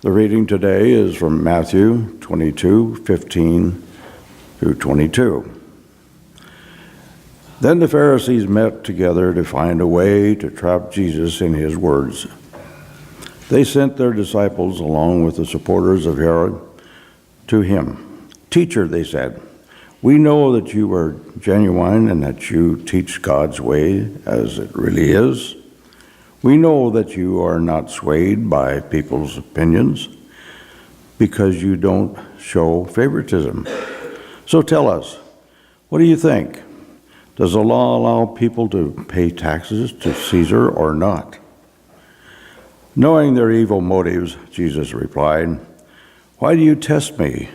The reading today is from Matthew 22:15 through 22. Then the Pharisees met together to find a way to trap Jesus in his words. They sent their disciples along with the supporters of Herod to him. "Teacher," they said, "we know that you are genuine and that you teach God's way as it really is. We know that you are not swayed by people's opinions because you don't show favoritism. So tell us, what do you think? Does the law allow people to pay taxes to Caesar or not?" Knowing their evil motives, Jesus replied, "Why do you test me,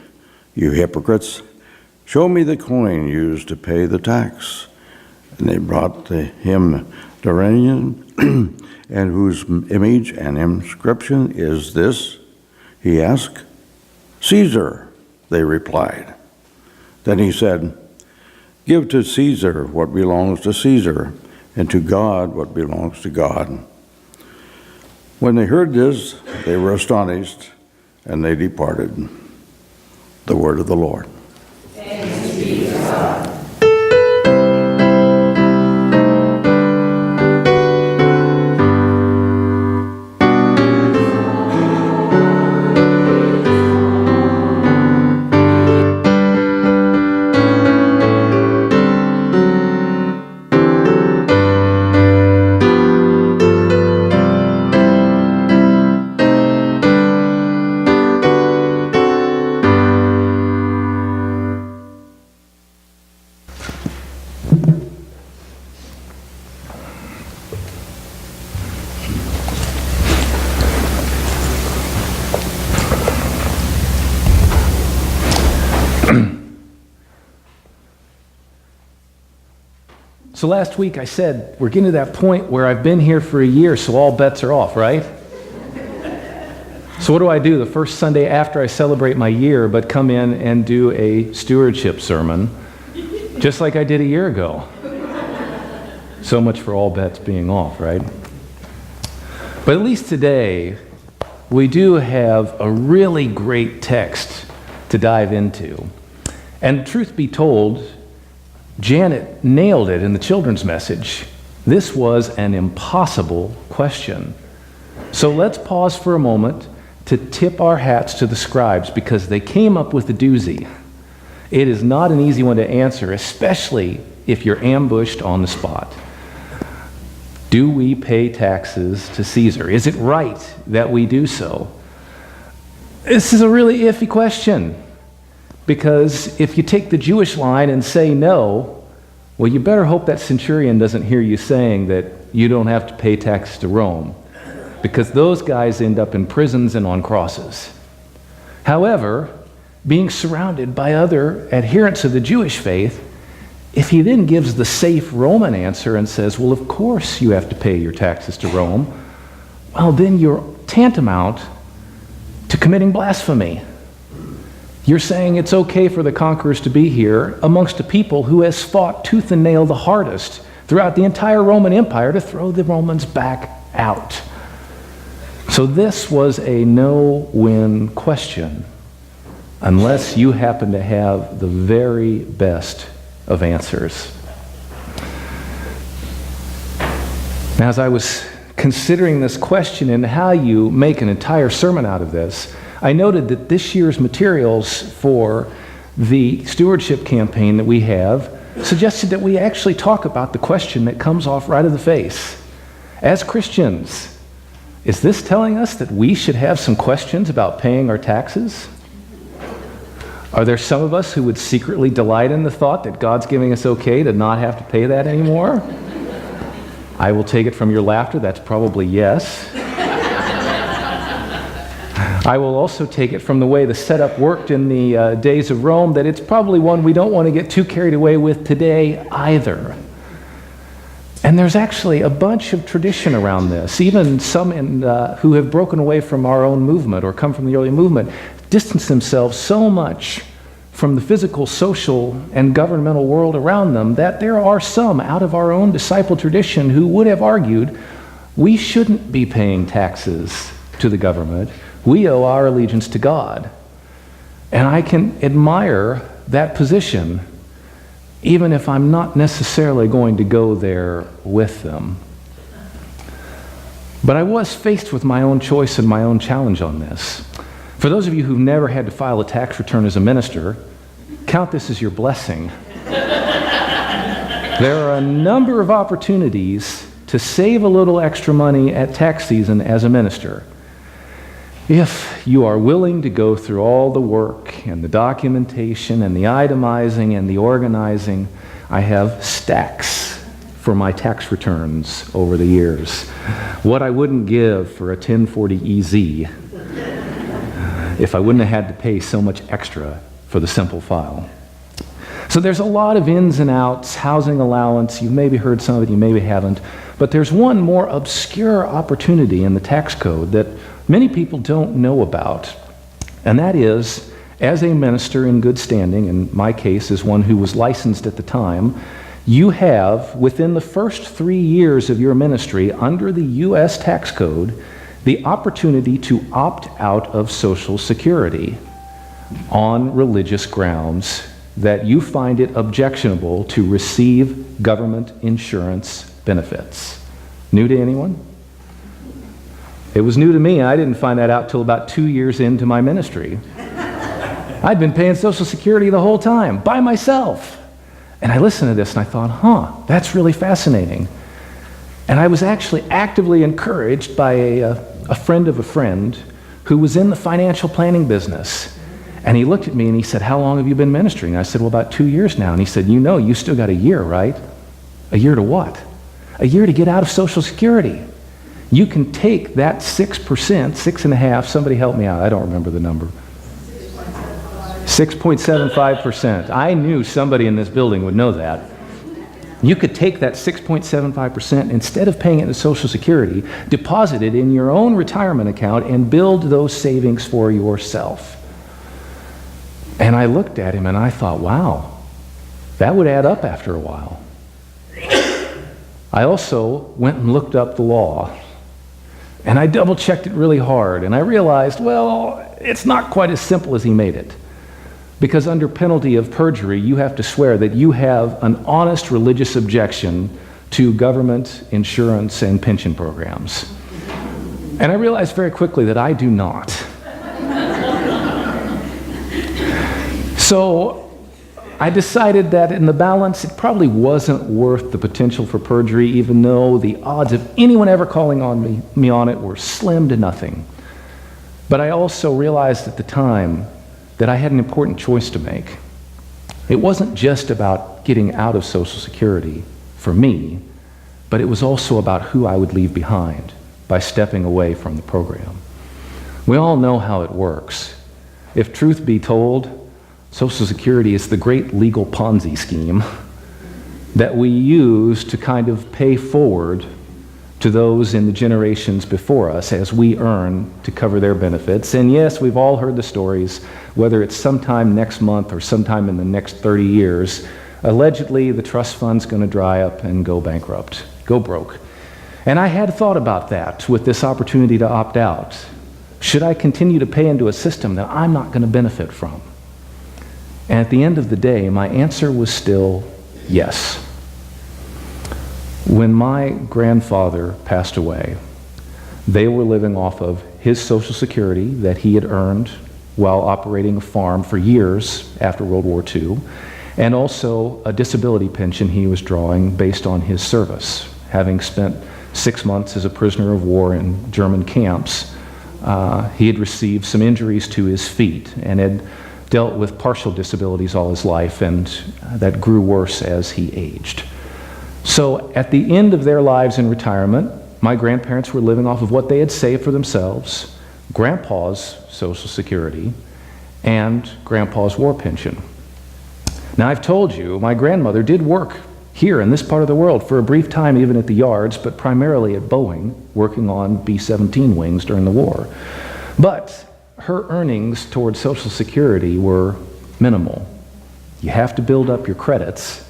you hypocrites? Show me the coin used to pay the tax." And they brought to him denarian, "And whose image and inscription is this?" he asked. "Caesar," they replied. Then he said, "Give to Caesar what belongs to Caesar, and to God what belongs to God." When they heard this, they were astonished, and they departed. The word of the Lord. Thanks be to God. So last week I said we're getting to that point where I've been here for a year, so all bets are off, right? So what do I do the first Sunday after I celebrate my year but come in and do a stewardship sermon, just like I did a year ago? So much for all bets being off, right? But at least today, we do have a really great text to dive into. And truth be told, Janet nailed it in the children's message. This was an impossible question. So let's pause for a moment to tip our hats to the scribes because they came up with a doozy. It is not an easy one to answer, especially if you're ambushed on the spot. Do we pay taxes to Caesar? Is it right that we do so? This is a really iffy question. Because if you take the Jewish line and say no, well, you better hope that centurion doesn't hear you saying that you don't have to pay tax to Rome, because those guys end up in prisons and on crosses. However, being surrounded by other adherents of the Jewish faith, if he then gives the safe Roman answer and says, well, of course you have to pay your taxes to Rome, well, then you're tantamount to committing blasphemy. You're saying it's okay for the conquerors to be here amongst a people who has fought tooth and nail the hardest throughout the entire Roman Empire to throw the Romans back out. So this was a no-win question, unless you happen to have the very best of answers. Now, as I was considering this question and how you make an entire sermon out of this, I noted that this year's materials for the stewardship campaign that we have suggested that we actually talk about the question that comes off right of the face. As Christians, is this telling us that we should have some questions about paying our taxes? Are there some of us who would secretly delight in the thought that God's giving us okay to not have to pay that anymore? I will take it from your laughter, that's probably yes. I will also take it from the way the setup worked in the days of Rome that it's probably one we don't want to get too carried away with today either. And there's actually a bunch of tradition around this. Even some who have broken away from our own movement or come from the early movement distance themselves so much from the physical, social, and governmental world around them that there are some out of our own disciple tradition who would have argued we shouldn't be paying taxes to the government. We owe our allegiance to God. And I can admire that position, even if I'm not necessarily going to go there with them. But I was faced with my own choice and my own challenge on this. For those of you who've never had to file a tax return as a minister, count this as your blessing. There are a number of opportunities to save a little extra money at tax season as a minister, if you are willing to go through all the work and the documentation and the itemizing and the organizing. I have stacks for my tax returns over the years. What I wouldn't give for a 1040EZ if I wouldn't have had to pay so much extra for the simple file. So there's a lot of ins and outs, housing allowance. You've maybe heard some of it, you maybe haven't. But there's one more obscure opportunity in the tax code that many people don't know about. And that is, as a minister in good standing, in my case as one who was licensed at the time, you have, within the first 3 years of your ministry, under the U.S. tax code, the opportunity to opt out of Social Security on religious grounds that you find it objectionable to receive government insurance benefits. New to anyone? It was new to me. I didn't find that out till about 2 years into my ministry. I'd been paying Social Security the whole time, by myself. And I listened to this and I thought, that's really fascinating. And I was actually actively encouraged by a friend of a friend who was in the financial planning business. And he looked at me and he said, "How long have you been ministering?" I said, "Well, about 2 years now." And he said, "You still got a year, right?" "A year to what?" "A year to get out of Social Security. You can take that 6%, 6.5%, somebody help me out, I don't remember the number. 6.75%. I knew somebody in this building would know that. You could take that 6.75%, instead of paying it into Social Security, deposit it in your own retirement account and build those savings for yourself." And I looked at him and I thought, wow, that would add up after a while. I also went and looked up the law. And I double-checked it really hard. And I realized, well, it's not quite as simple as he made it. Because under penalty of perjury, you have to swear that you have an honest religious objection to government insurance and pension programs. And I realized very quickly that I do not. So I decided that in the balance, it probably wasn't worth the potential for perjury, even though the odds of anyone ever calling on me on it were slim to nothing. But I also realized at the time that I had an important choice to make. It wasn't just about getting out of Social Security for me, but it was also about who I would leave behind by stepping away from the program. We all know how it works. If truth be told, Social Security is the great legal Ponzi scheme that we use to kind of pay forward to those in the generations before us as we earn to cover their benefits. And yes, we've all heard the stories, whether it's sometime next month or sometime in the next 30 years, allegedly the trust fund's going to dry up and go bankrupt, go broke. And I had thought about that with this opportunity to opt out. Should I continue to pay into a system that I'm not going to benefit from? And at the end of the day, my answer was still yes. When my grandfather passed away, they were living off of his Social Security that he had earned while operating a farm for years after World War II, and also a disability pension he was drawing based on his service. Having spent 6 months as a prisoner of war in German camps, he had received some injuries to his feet and had dealt with partial disabilities all his life, and that grew worse as he aged. So at the end of their lives in retirement, my grandparents were living off of what they had saved for themselves, Grandpa's Social Security, and Grandpa's war pension. Now I've told you, my grandmother did work here in this part of the world for a brief time, even at the yards, but primarily at Boeing, working on B-17 wings during the war. But her earnings towards Social Security were minimal. You have to build up your credits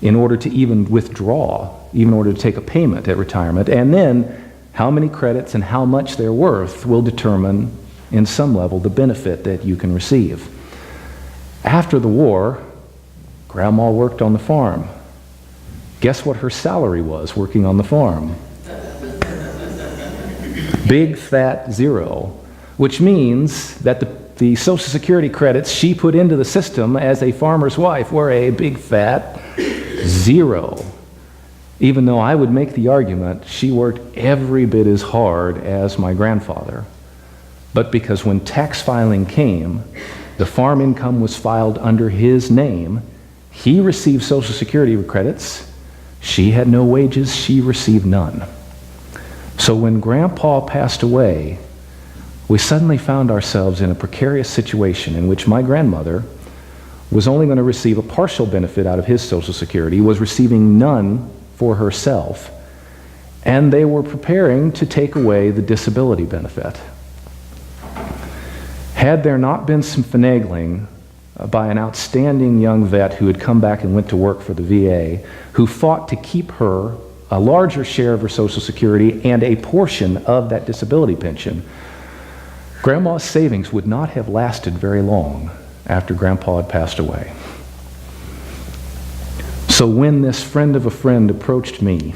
in order to even withdraw, even in order to take a payment at retirement. And then how many credits and how much they're worth will determine, in some level, the benefit that you can receive. After the war, Grandma worked on the farm. Guess what her salary was working on the farm? Big fat zero, which means that the Social Security credits she put into the system as a farmer's wife were a big fat zero. Even though I would make the argument she worked every bit as hard as my grandfather. But because when tax filing came, the farm income was filed under his name, he received Social Security credits. She had no wages, she received none. So when Grandpa passed away, we suddenly found ourselves in a precarious situation in which my grandmother was only going to receive a partial benefit out of his Social Security, was receiving none for herself, and they were preparing to take away the disability benefit. Had there not been some finagling by an outstanding young vet who had come back and went to work for the VA, who fought to keep her a larger share of her Social Security and a portion of that disability pension, Grandma's savings would not have lasted very long after Grandpa had passed away. So when this friend of a friend approached me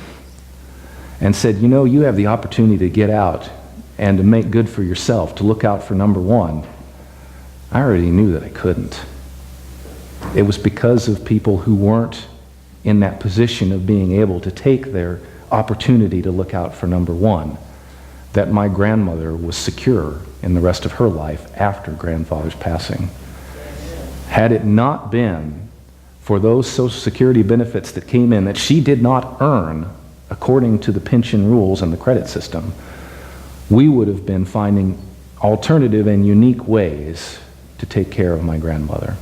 and said, you know, you have the opportunity to get out and to make good for yourself, to look out for number one, I already knew that I couldn't. It was because of people who weren't in that position of being able to take their opportunity to look out for number one that my grandmother was secure in the rest of her life after grandfather's passing. Had it not been for those Social Security benefits that came in that she did not earn according to the pension rules and the credit system, we would have been finding alternative and unique ways to take care of my grandmother.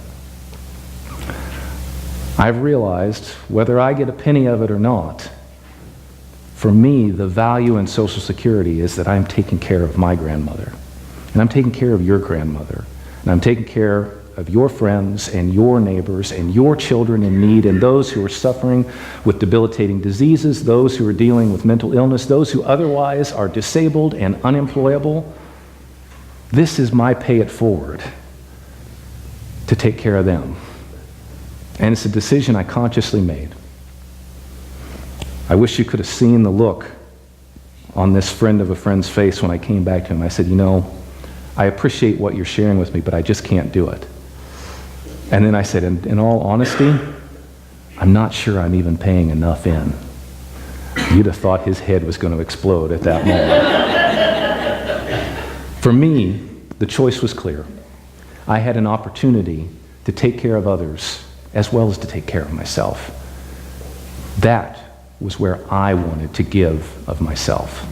I've realized, whether I get a penny of it or not, for me, the value in Social Security is that I'm taking care of my grandmother, and I'm taking care of your grandmother, and I'm taking care of your friends and your neighbors and your children in need and those who are suffering with debilitating diseases, those who are dealing with mental illness, those who otherwise are disabled and unemployable. This is my pay it forward to take care of them. And it's a decision I consciously made. I wish you could have seen the look on this friend of a friend's face when I came back to him. I said, you know, I appreciate what you're sharing with me, but I just can't do it. And then I said, in all honesty, I'm not sure I'm even paying enough in. You'd have thought his head was going to explode at that moment. For me, the choice was clear. I had an opportunity to take care of others as well as to take care of myself. That was where I wanted to give of myself.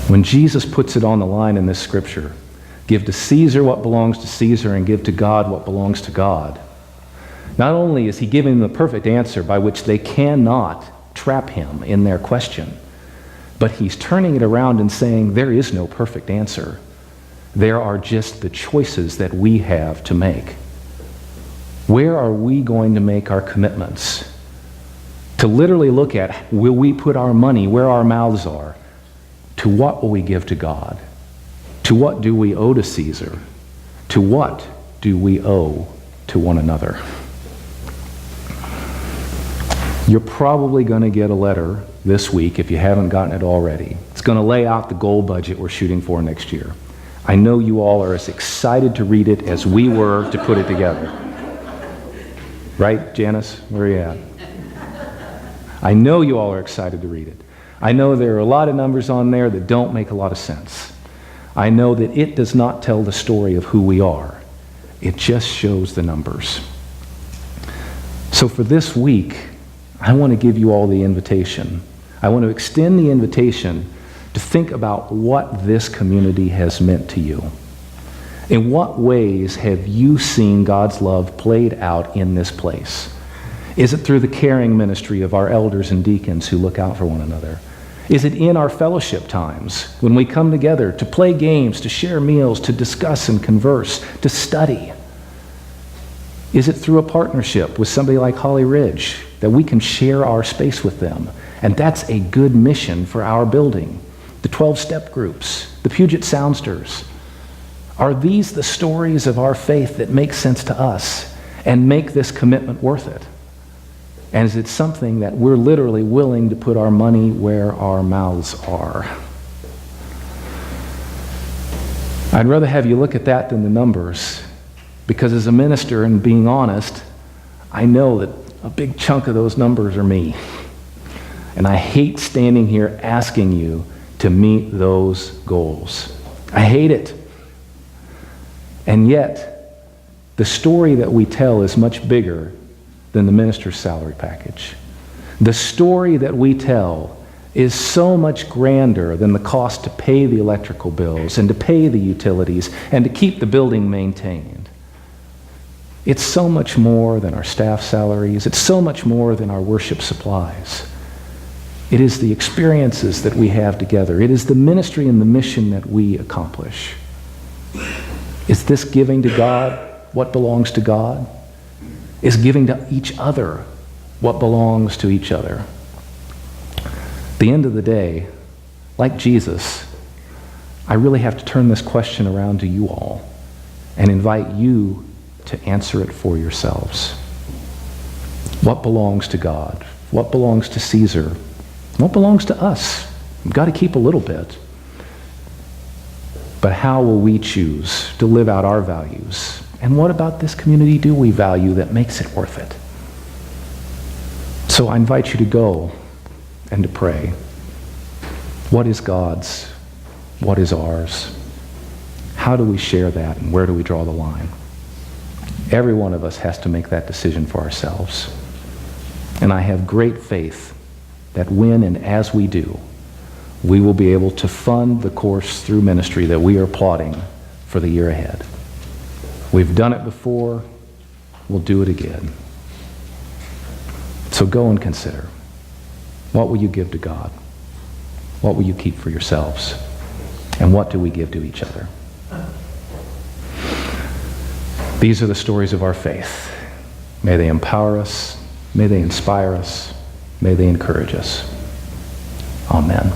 When Jesus puts it on the line in this scripture, give to Caesar what belongs to Caesar and give to God what belongs to God, not only is he giving them the perfect answer by which they cannot trap him in their question, but he's turning it around and saying there is no perfect answer. There are just the choices that we have to make. Where are we going to make our commitments? To literally look at, will we put our money where our mouths are? To what will we give to God? To what do we owe to Caesar? To what do we owe to one another? You're probably going to get a letter this week if you haven't gotten it already. It's going to lay out the goal budget we're shooting for next year. I know you all are as excited to read it as we were to put it together. Right, Janice? Where are you at? I know you all are excited to read it. I know there are a lot of numbers on there that don't make a lot of sense. I know that it does not tell the story of who we are. It just shows the numbers. So for this week, I want to give you all the invitation. I want to extend the invitation to think about what this community has meant to you. In what ways have you seen God's love played out in this place? Is it through the caring ministry of our elders and deacons who look out for one another? Is it in our fellowship times when we come together to play games, to share meals, to discuss and converse, to study? Is it through a partnership with somebody like Holly Ridge that we can share our space with them And that's a good mission for our building. The 12-step groups, the Puget Soundsters. Are these the stories of our faith that make sense to us and make this commitment worth it? And is it something that we're literally willing to put our money where our mouths are? I'd rather have you look at that than the numbers, because as a minister, and being honest, I know that a big chunk of those numbers are me. And I hate standing here asking you to meet those goals. I hate it. And yet, the story that we tell is much bigger than the minister's salary package. The story that we tell is so much grander than the cost to pay the electrical bills and to pay the utilities and to keep the building maintained. It's so much more than our staff salaries. It's so much more than our worship supplies. It is the experiences that we have together. It is the ministry and the mission that we accomplish. Is this giving to God what belongs to God? Is giving to each other what belongs to each other? At the end of the day, like Jesus, I really have to turn this question around to you all and invite you to answer it for yourselves. What belongs to God? What belongs to Caesar? What belongs to us? We've got to keep a little bit. But how will we choose to live out our values? And what about this community do we value that makes it worth it? So I invite you to go and to pray. What is God's? What is ours? How do we share that, and where do we draw the line? Every one of us has to make that decision for ourselves. And I have great faith that when and as we do, we will be able to fund the course through ministry that we are plotting for the year ahead. We've done it before, we'll do it again. So go and consider. What will you give to God? What will you keep for yourselves? And what do we give to each other? These are the stories of our faith. May they empower us. May they inspire us. May they encourage us. Amen.